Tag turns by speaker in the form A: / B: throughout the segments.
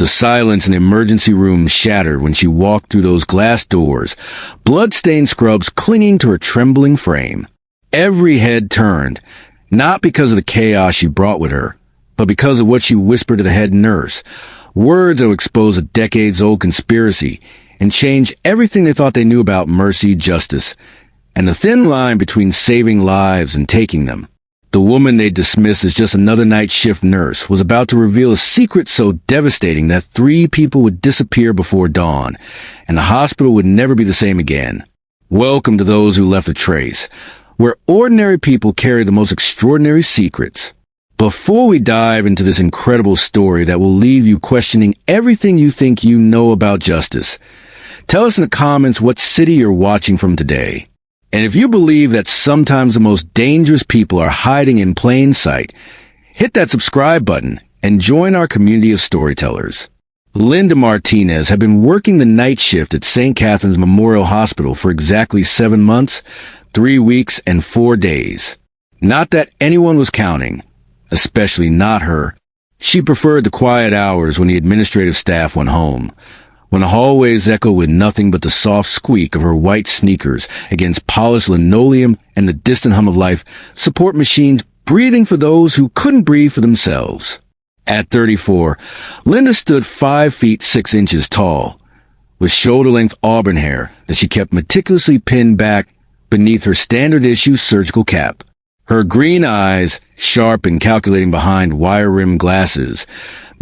A: The silence in the emergency room shattered when she walked through those glass doors, blood-stained scrubs clinging to her trembling frame. Every head turned, not because of the chaos she brought with her, but because of what she whispered to the head nurse, words that would expose a decades-old conspiracy and change everything they thought they knew about mercy, justice, and the thin line between saving lives and taking them. The woman they dismissed as just another night shift nurse was about to reveal a secret so devastating that 3 people would disappear before dawn, and the hospital would never be the same again. Welcome to Those Who Left a Trace, where ordinary people carry the most extraordinary secrets. Before we dive into this incredible story that will leave you questioning everything you think you know about justice, tell us in the comments what city you're watching from today. And if you believe that sometimes the most dangerous people are hiding in plain sight, hit that subscribe button and join our community of storytellers. Linda Martinez had been working the night shift at St. Catherine's Memorial Hospital for exactly 7 months, 3 weeks, and 4 days. Not that anyone was counting, especially not her. She preferred the quiet hours when the administrative staff went home, when the hallways echoed with nothing but the soft squeak of her white sneakers against polished linoleum and the distant hum of life support machines breathing for those who couldn't breathe for themselves. At 34, Linda stood 5 feet 6 inches tall, with shoulder-length auburn hair that she kept meticulously pinned back beneath her standard-issue surgical cap. Her green eyes, sharp and calculating behind wire-rimmed glasses,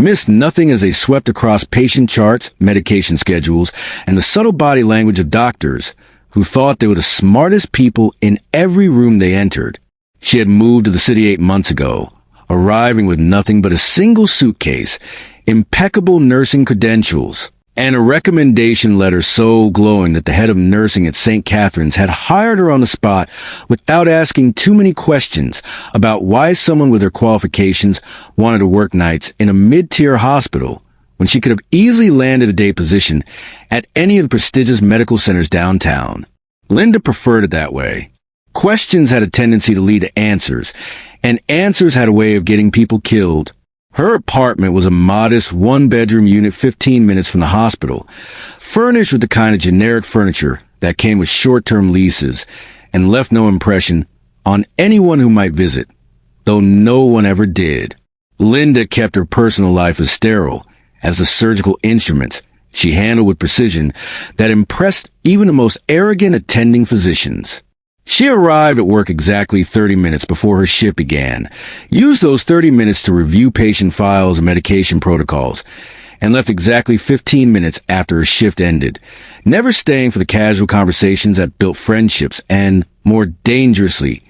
A: missed nothing as they swept across patient charts, medication schedules, and the subtle body language of doctors who thought they were the smartest people in every room they entered. She had moved to the city 8 months ago, arriving with nothing but a single suitcase, impeccable nursing credentials, and a recommendation letter so glowing that the head of nursing at St. Catherine's had hired her on the spot without asking too many questions about why someone with her qualifications wanted to work nights in a mid-tier hospital when she could have easily landed a day position at any of the prestigious medical centers downtown. Linda preferred it that way. Questions had a tendency to lead to answers, and answers had a way of getting people killed. Her apartment was a modest 1-bedroom unit 15 minutes from the hospital, furnished with the kind of generic furniture that came with short-term leases and left no impression on anyone who might visit, though no one ever did. Linda kept her personal life as sterile as the surgical instruments she handled with precision that impressed even the most arrogant attending physicians. She arrived at work exactly 30 minutes before her shift began, used those 30 minutes to review patient files and medication protocols, and left exactly 15 minutes after her shift ended, never staying for the casual conversations that built friendships and, more dangerously,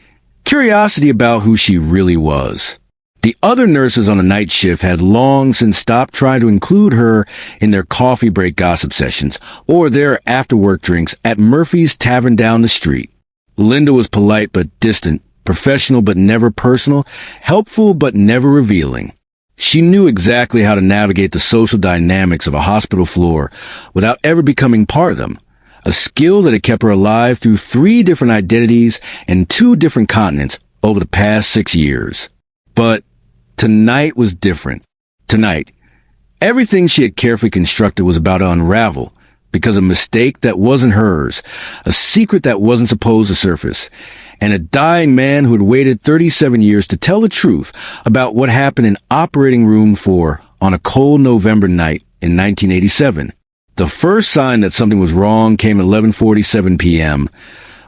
A: curiosity about who she really was. The other nurses on the night shift had long since stopped trying to include her in their coffee break gossip sessions or their after-work drinks at Murphy's Tavern down the street. Linda was polite but distant, professional but never personal, helpful but never revealing. She knew exactly how to navigate the social dynamics of a hospital floor without ever becoming part of them, a skill that had kept her alive through 3 different identities and 2 different continents over the past 6 years. But tonight was different. Tonight, everything she had carefully constructed was about to unravel, because of a mistake that wasn't hers, a secret that wasn't supposed to surface, and a dying man who had waited 37 years to tell the truth about what happened in operating room 4 on a cold November night in 1987. The first sign that something was wrong came at 11:47 p.m.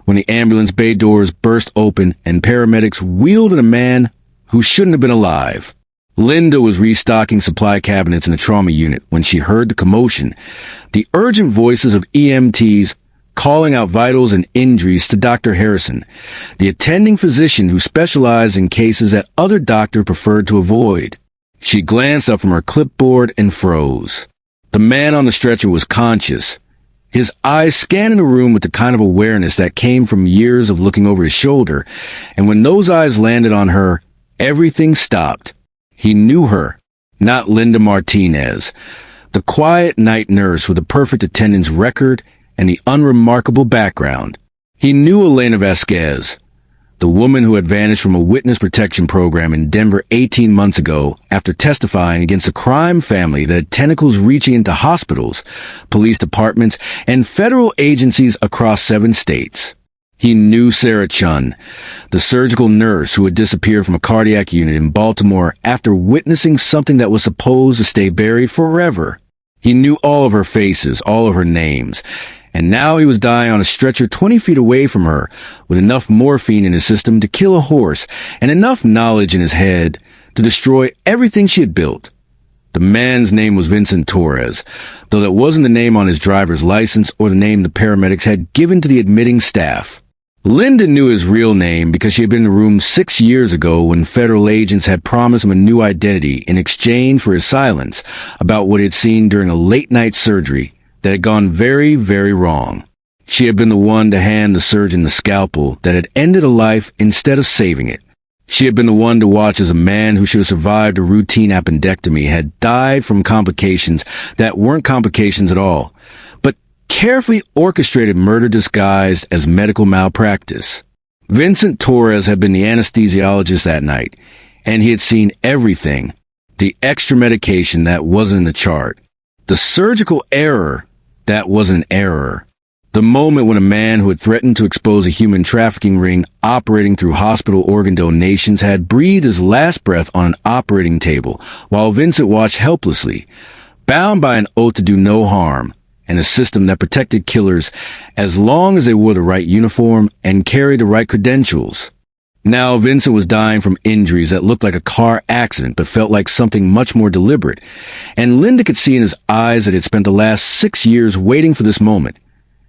A: when the ambulance bay doors burst open and paramedics wheeled in a man who shouldn't have been alive. Linda was restocking supply cabinets in the trauma unit when she heard the commotion, the urgent voices of EMTs calling out vitals and injuries to Dr. Harrison, the attending physician who specialized in cases that other doctors preferred to avoid. She glanced up from her clipboard and froze. The man on the stretcher was conscious, his eyes scanning the room with the kind of awareness that came from years of looking over his shoulder, and when those eyes landed on her, everything stopped. He knew her, not Linda Martinez, the quiet night nurse with the perfect attendance record and the unremarkable background. He knew Elena Vasquez, the woman who had vanished from a witness protection program in Denver 18 months ago after testifying against a crime family that had tentacles reaching into hospitals, police departments, and federal agencies across 7 states. He knew Sarah Chun, the surgical nurse who had disappeared from a cardiac unit in Baltimore after witnessing something that was supposed to stay buried forever. He knew all of her faces, all of her names, and now he was dying on a stretcher 20 feet away from her with enough morphine in his system to kill a horse and enough knowledge in his head to destroy everything she had built. The man's name was Vincent Torres, though that wasn't the name on his driver's license or the name the paramedics had given to the admitting staff. Linda knew his real name because she had been in the room 6 years ago when federal agents had promised him a new identity in exchange for his silence about what he had seen during a late-night surgery that had gone very, very wrong. She had been the one to hand the surgeon the scalpel that had ended a life instead of saving it. She had been the one to watch as a man who should have survived a routine appendectomy had died from complications that weren't complications at all, but carefully orchestrated murder disguised as medical malpractice. Vincent Torres had been the anesthesiologist that night, and he had seen everything. The extra medication that wasn't in the chart. The surgical error that was an error. The moment when a man who had threatened to expose a human trafficking ring operating through hospital organ donations had breathed his last breath on an operating table while Vincent watched helplessly, bound by an oath to do no harm, and a system that protected killers as long as they wore the right uniform and carried the right credentials. Now Vincent was dying from injuries that looked like a car accident but felt like something much more deliberate, and Linda could see in his eyes that he had spent the last 6 years waiting for this moment,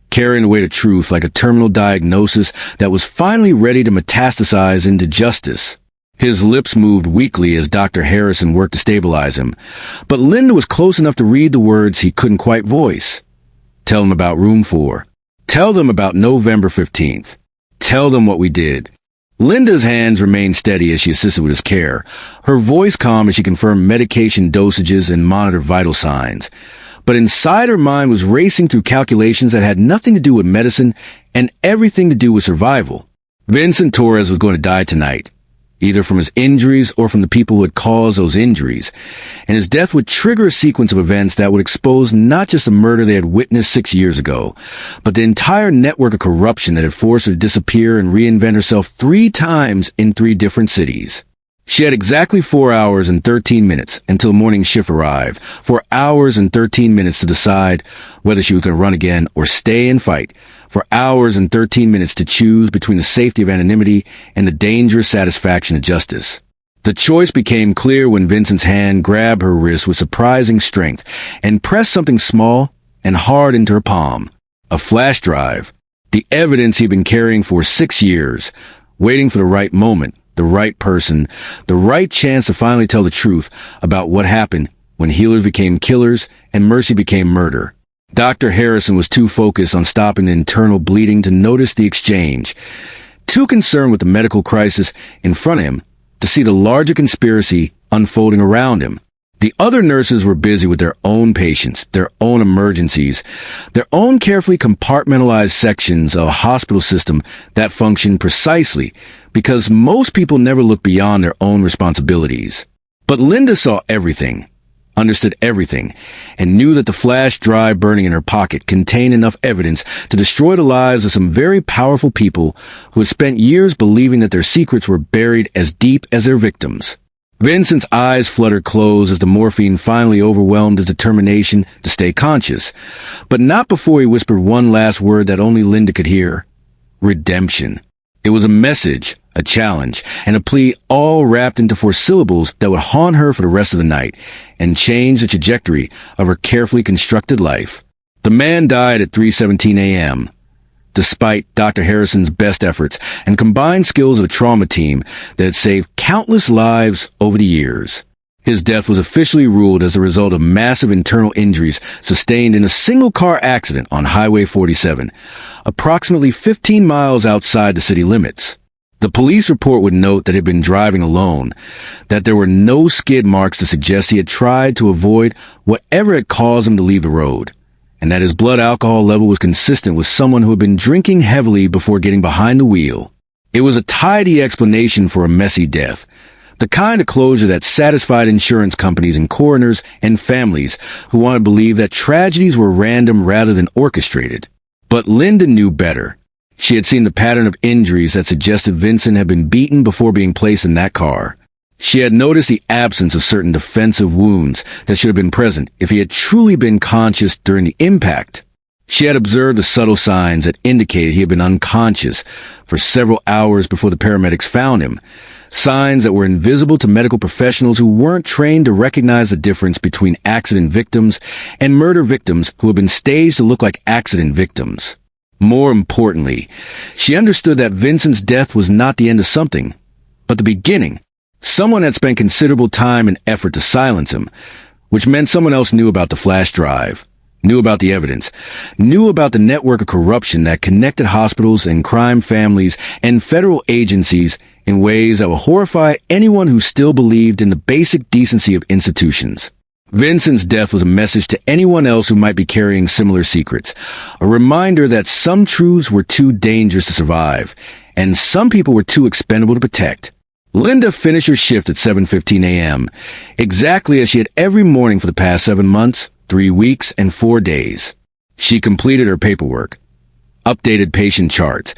A: carrying away the truth like a terminal diagnosis that was finally ready to metastasize into justice. His lips moved weakly as Dr. Harrison worked to stabilize him, but Linda was close enough to read the words he couldn't quite voice. Tell them about room 4. Tell them about November 15th. Tell them what we did. Linda's hands remained steady as she assisted with his care, her voice calm as she confirmed medication dosages and monitored vital signs. But inside her mind was racing through calculations that had nothing to do with medicine and everything to do with survival. Vincent Torres was going to die tonight, either from his injuries or from the people who had caused those injuries, and his death would trigger a sequence of events that would expose not just the murder they had witnessed 6 years ago, but the entire network of corruption that had forced her to disappear and reinvent herself 3 times in 3 different cities. She had exactly 4 hours and 13 minutes until morning shift arrived, 4 hours and 13 minutes to decide whether she was going to run again or stay and fight, 4 hours and 13 minutes to choose between the safety of anonymity and the dangerous satisfaction of justice. The choice became clear when Vincent's hand grabbed her wrist with surprising strength and pressed something small and hard into her palm. A flash drive. The evidence he'd been carrying for 6 years, waiting for the right moment, the right person, the right chance to finally tell the truth about what happened when healers became killers and mercy became murder. Dr. Harrison was too focused on stopping the internal bleeding to notice the exchange, too concerned with the medical crisis in front of him to see the larger conspiracy unfolding around him. The other nurses were busy with their own patients, their own emergencies, their own carefully compartmentalized sections of a hospital system that functioned precisely because most people never look beyond their own responsibilities. But Linda saw everything, understood everything, and knew that the flash drive burning in her pocket contained enough evidence to destroy the lives of some very powerful people who had spent years believing that their secrets were buried as deep as their victims. Vincent's eyes fluttered closed as the morphine finally overwhelmed his determination to stay conscious, but not before he whispered one last word that only Linda could hear. Redemption. It was a message, a challenge, and a plea all wrapped into 4 syllables that would haunt her for the rest of the night and change the trajectory of her carefully constructed life. The man died at 3:17 a.m. Despite Dr. Harrison's best efforts and combined skills of a trauma team that had saved countless lives over the years. His death was officially ruled as a result of massive internal injuries sustained in a single-car accident on Highway 47, approximately 15 miles outside the city limits. The police report would note that he had been driving alone, that there were no skid marks to suggest he had tried to avoid whatever had caused him to leave the road, and that his blood alcohol level was consistent with someone who had been drinking heavily before getting behind the wheel. It was a tidy explanation for a messy death, the kind of closure that satisfied insurance companies and coroners and families who wanted to believe that tragedies were random rather than orchestrated. But Linda knew better. She had seen the pattern of injuries that suggested Vincent had been beaten before being placed in that car. She had noticed the absence of certain defensive wounds that should have been present if he had truly been conscious during the impact. She had observed the subtle signs that indicated he had been unconscious for several hours before the paramedics found him, signs that were invisible to medical professionals who weren't trained to recognize the difference between accident victims and murder victims who had been staged to look like accident victims. More importantly, she understood that Vincent's death was not the end of something, but the beginning. Someone had spent considerable time and effort to silence him, which meant someone else knew about the flash drive, knew about the evidence, knew about the network of corruption that connected hospitals and crime families and federal agencies in ways that will horrify anyone who still believed in the basic decency of institutions. Vincent's death was a message to anyone else who might be carrying similar secrets, a reminder that some truths were too dangerous to survive, and some people were too expendable to protect. Linda finished her shift at 7:15 a.m., exactly as she had every morning for the past 7 months, 3 weeks, and 4 days. She completed her paperwork, updated patient charts,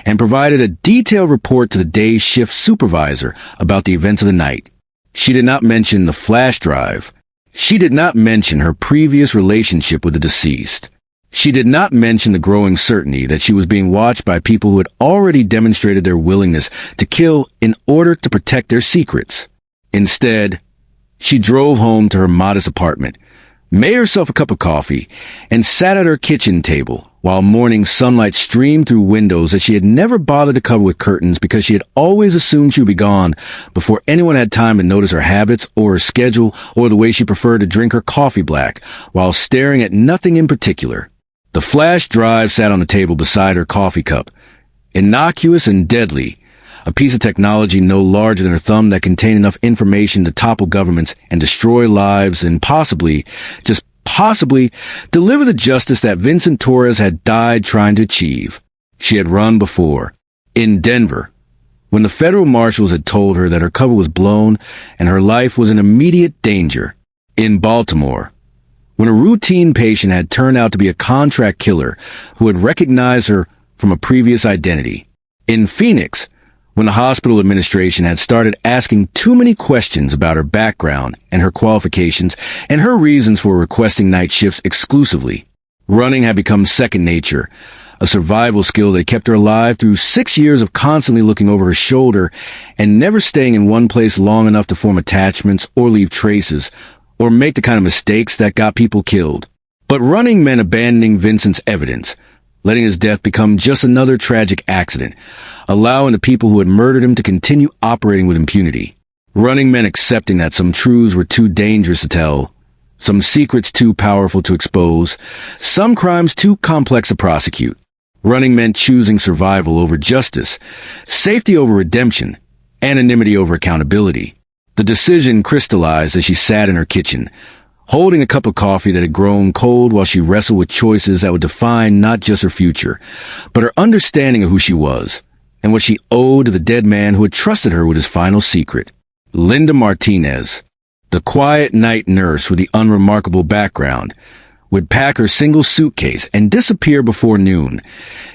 A: and provided a detailed report to the day's shift supervisor about the events of the night. She did not mention the flash drive. She did not mention her previous relationship with the deceased. She did not mention the growing certainty that she was being watched by people who had already demonstrated their willingness to kill in order to protect their secrets. Instead, she drove home to her modest apartment, made herself a cup of coffee, and sat at her kitchen table while morning sunlight streamed through windows that she had never bothered to cover with curtains because she had always assumed she would be gone before anyone had time to notice her habits or her schedule or the way she preferred to drink her coffee black while staring at nothing in particular. The flash drive sat on the table beside her coffee cup, innocuous and deadly, a piece of technology no larger than her thumb that contained enough information to topple governments and destroy lives and possibly, just possibly, deliver the justice that Vincent Torres had died trying to achieve. She had run before, in Denver, when the federal marshals had told her that her cover was blown and her life was in immediate danger. In Baltimore, when a routine patient had turned out to be a contract killer who had recognized her from a previous identity. In Phoenix, when the hospital administration had started asking too many questions about her background and her qualifications and her reasons for requesting night shifts exclusively. Running had become second nature, a survival skill that kept her alive through 6 years of constantly looking over her shoulder and never staying in one place long enough to form attachments or leave traces, or make the kind of mistakes that got people killed. But running meant abandoning Vincent's evidence, letting his death become just another tragic accident, allowing the people who had murdered him to continue operating with impunity. Running meant accepting that some truths were too dangerous to tell, some secrets too powerful to expose, some crimes too complex to prosecute. Running meant choosing survival over justice, safety over redemption, anonymity over accountability. The decision crystallized as she sat in her kitchen, holding a cup of coffee that had grown cold while she wrestled with choices that would define not just her future, but her understanding of who she was, and what she owed to the dead man who had trusted her with his final secret. Linda Martinez, the quiet night nurse with the unremarkable background, would pack her single suitcase and disappear before noon,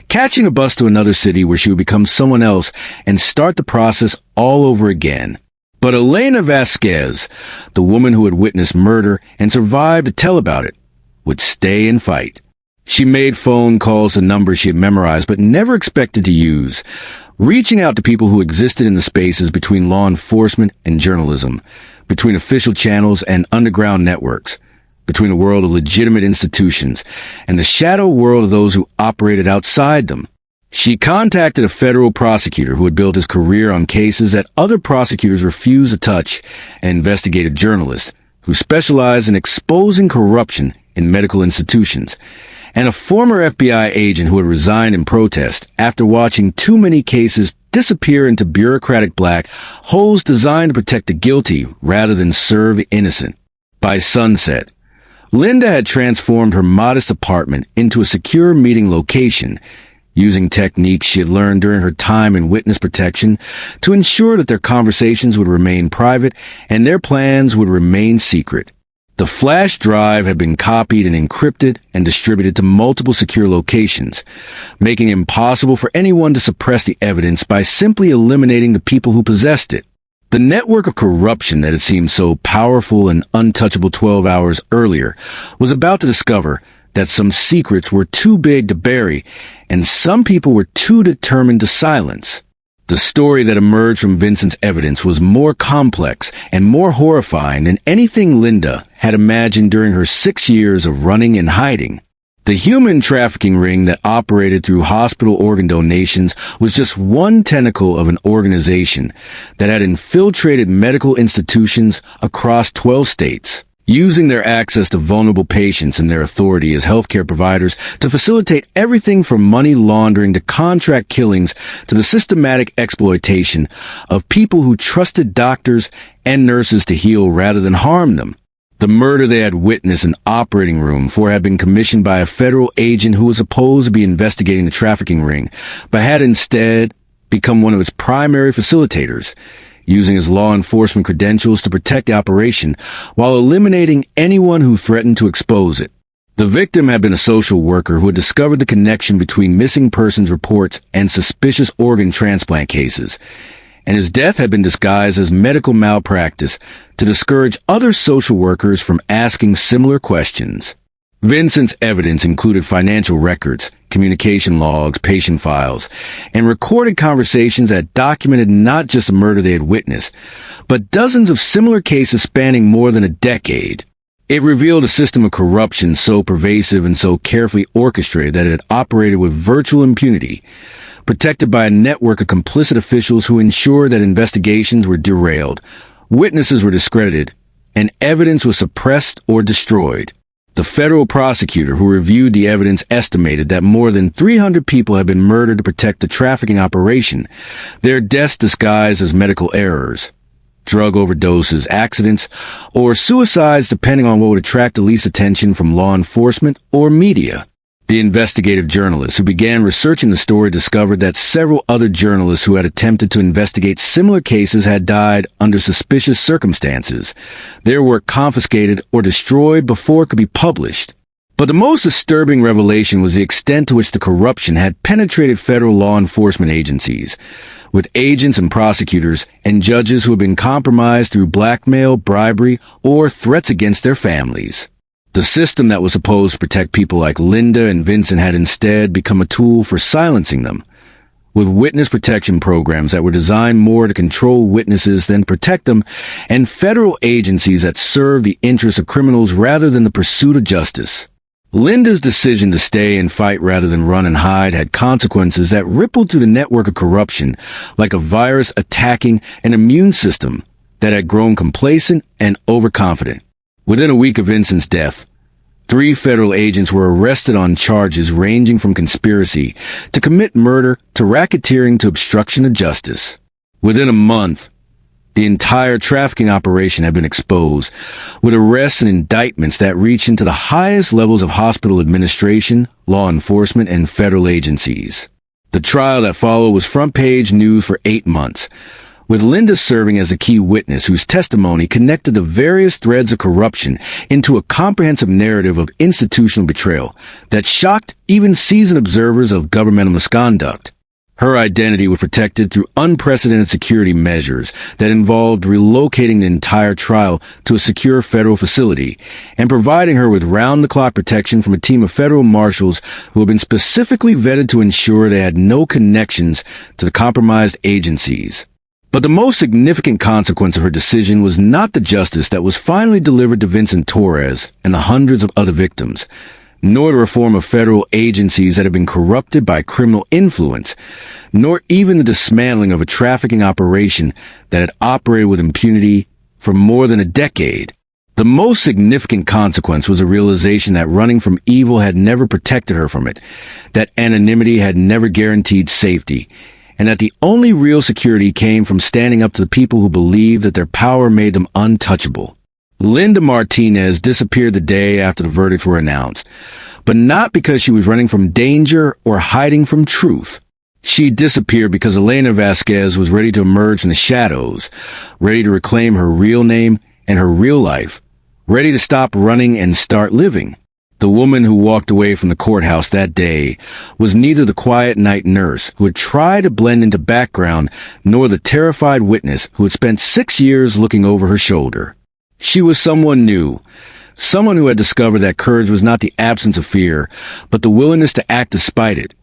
A: catching a bus to another city where she would become someone else and start the process all over again. But Elena Vasquez, the woman who had witnessed murder and survived to tell about it, would stay and fight. She made phone calls to numbers she had memorized but never expected to use, reaching out to people who existed in the spaces between law enforcement and journalism, between official channels and underground networks, between the world of legitimate institutions and the shadow world of those who operated outside them. She contacted a federal prosecutor who had built his career on cases that other prosecutors refused to touch, and investigative journalists who specialized in exposing corruption in medical institutions, and a former FBI agent who had resigned in protest after watching too many cases disappear into bureaucratic black holes designed to protect the guilty rather than serve the innocent. By sunset, Linda had transformed her modest apartment into a secure meeting location, using techniques she had learned during her time in witness protection to ensure that their conversations would remain private and their plans would remain secret. The flash drive had been copied and encrypted and distributed to multiple secure locations, making it impossible for anyone to suppress the evidence by simply eliminating the people who possessed it. The network of corruption that had seemed so powerful and untouchable 12 hours earlier was about to discover that some secrets were too big to bury, and some people were too determined to silence. The story that emerged from Vincent's evidence was more complex and more horrifying than anything Linda had imagined during her 6 years of running and hiding. The human trafficking ring that operated through hospital organ donations was just one tentacle of an organization that had infiltrated medical institutions across 12 states, using their access to vulnerable patients and their authority as healthcare providers to facilitate everything from money laundering to contract killings to the systematic exploitation of people who trusted doctors and nurses to heal rather than harm them. The murder they had witnessed in operating room for had been commissioned by a federal agent who was supposed to be investigating the trafficking ring, but had instead become one of its primary facilitators, using his law enforcement credentials to protect the operation while eliminating anyone who threatened to expose it. The victim had been a social worker who had discovered the connection between missing persons reports and suspicious organ transplant cases, and his death had been disguised as medical malpractice to discourage other social workers from asking similar questions. Vincent's evidence included financial records, communication logs, patient files, and recorded conversations that documented not just the murder they had witnessed, but dozens of similar cases spanning more than a decade. It revealed a system of corruption so pervasive and so carefully orchestrated that it had operated with virtual impunity, protected by a network of complicit officials who ensured that investigations were derailed, witnesses were discredited, and evidence was suppressed or destroyed. The federal prosecutor who reviewed the evidence estimated that more than 300 people had been murdered to protect the trafficking operation, their deaths disguised as medical errors, drug overdoses, accidents, or suicides depending on what would attract the least attention from law enforcement or media. The investigative journalists who began researching the story discovered that several other journalists who had attempted to investigate similar cases had died under suspicious circumstances, their work confiscated or destroyed before it could be published. But the most disturbing revelation was the extent to which the corruption had penetrated federal law enforcement agencies, with agents and prosecutors and judges who had been compromised through blackmail, bribery, or threats against their families. The system that was supposed to protect people like Linda and Vincent had instead become a tool for silencing them, with witness protection programs that were designed more to control witnesses than protect them, and federal agencies that served the interests of criminals rather than the pursuit of justice. Linda's decision to stay and fight rather than run and hide had consequences that rippled through the network of corruption like a virus attacking an immune system that had grown complacent and overconfident. Within a week of Vincent's death, 3 federal agents were arrested on charges ranging from conspiracy to commit murder to racketeering to obstruction of justice. Within a month, the entire trafficking operation had been exposed, with arrests and indictments that reached into the highest levels of hospital administration, law enforcement, and federal agencies. The trial that followed was front-page news for 8 months, with Linda serving as a key witness whose testimony connected the various threads of corruption into a comprehensive narrative of institutional betrayal that shocked even seasoned observers of governmental misconduct. Her identity was protected through unprecedented security measures that involved relocating the entire trial to a secure federal facility and providing her with round-the-clock protection from a team of federal marshals who had been specifically vetted to ensure they had no connections to the compromised agencies. But the most significant consequence of her decision was not the justice that was finally delivered to Vincent Torres and the hundreds of other victims, nor the reform of federal agencies that had been corrupted by criminal influence, nor even the dismantling of a trafficking operation that had operated with impunity for more than a decade. The most significant consequence was a realization that running from evil had never protected her from it, that anonymity had never guaranteed safety, and that the only real security came from standing up to the people who believed that their power made them untouchable. Linda Martinez disappeared the day after the verdicts were announced, but not because she was running from danger or hiding from truth. She disappeared because Elena Vasquez was ready to emerge from the shadows, ready to reclaim her real name and her real life, ready to stop running and start living. The woman who walked away from the courthouse that day was neither the quiet night nurse who had tried to blend into background nor the terrified witness who had spent 6 years looking over her shoulder. She was someone new, someone who had discovered that courage was not the absence of fear, but the willingness to act despite it.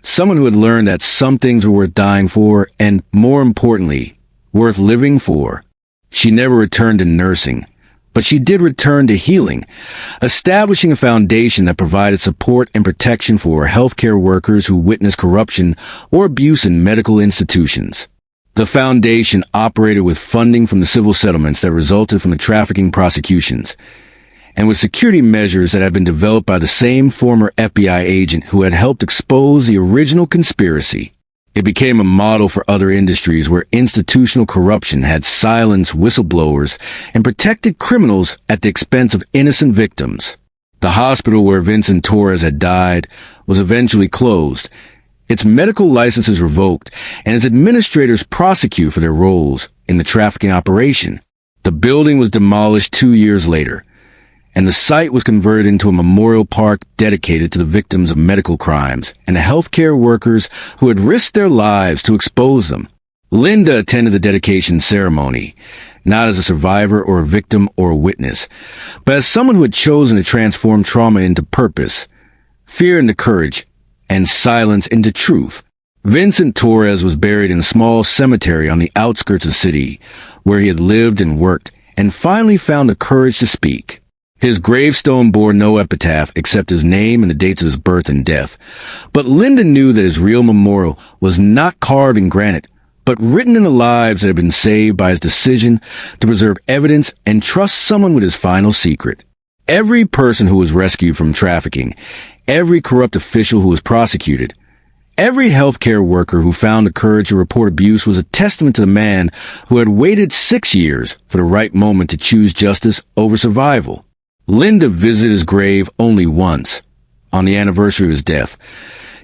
A: Someone who had learned that some things were worth dying for and, more importantly, worth living for. She never returned to nursing, but she did return to healing, establishing a foundation that provided support and protection for healthcare workers who witnessed corruption or abuse in medical institutions. The foundation operated with funding from the civil settlements that resulted from the trafficking prosecutions, and with security measures that had been developed by the same former FBI agent who had helped expose the original conspiracy. It became a model for other industries where institutional corruption had silenced whistleblowers and protected criminals at the expense of innocent victims. The hospital where Vincent Torres had died was eventually closed, its medical licenses revoked, and its administrators prosecuted for their roles in the trafficking operation. The building was demolished 2 years later, and the site was converted into a memorial park dedicated to the victims of medical crimes and the healthcare workers who had risked their lives to expose them. Linda attended the dedication ceremony, not as a survivor or a victim or a witness, but as someone who had chosen to transform trauma into purpose, fear into courage, and silence into truth. Vincent Torres was buried in a small cemetery on the outskirts of the city, where he had lived and worked, and finally found the courage to speak. His gravestone bore no epitaph except his name and the dates of his birth and death. But Linda knew that his real memorial was not carved in granite, but written in the lives that had been saved by his decision to preserve evidence and trust someone with his final secret. Every person who was rescued from trafficking, every corrupt official who was prosecuted, every healthcare worker who found the courage to report abuse was a testament to the man who had waited 6 years for the right moment to choose justice over survival. Linda visited his grave only once, on the anniversary of his death,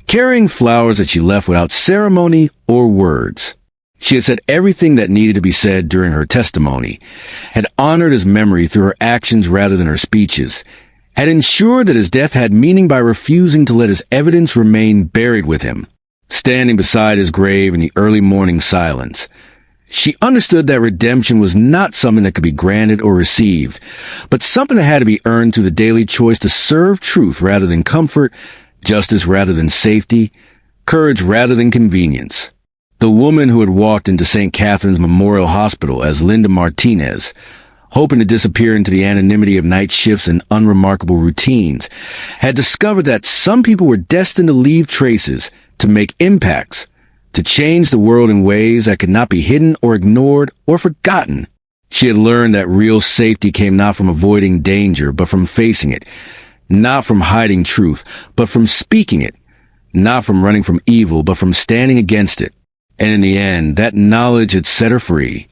A: carrying flowers that she left without ceremony or words. She had said everything that needed to be said during her testimony, had honored his memory through her actions rather than her speeches, had ensured that his death had meaning by refusing to let his evidence remain buried with him. Standing beside his grave in the early morning silence, she understood that redemption was not something that could be granted or received, but something that had to be earned through the daily choice to serve truth rather than comfort, justice rather than safety, courage rather than convenience. The woman who had walked into St. Catherine's Memorial Hospital as Linda Martinez, hoping to disappear into the anonymity of night shifts and unremarkable routines, had discovered that some people were destined to leave traces, to make impacts, to change the world in ways that could not be hidden or ignored or forgotten. She had learned that real safety came not from avoiding danger, but from facing it, not from hiding truth, but from speaking it, not from running from evil, but from standing against it. And in the end, that knowledge had set her free.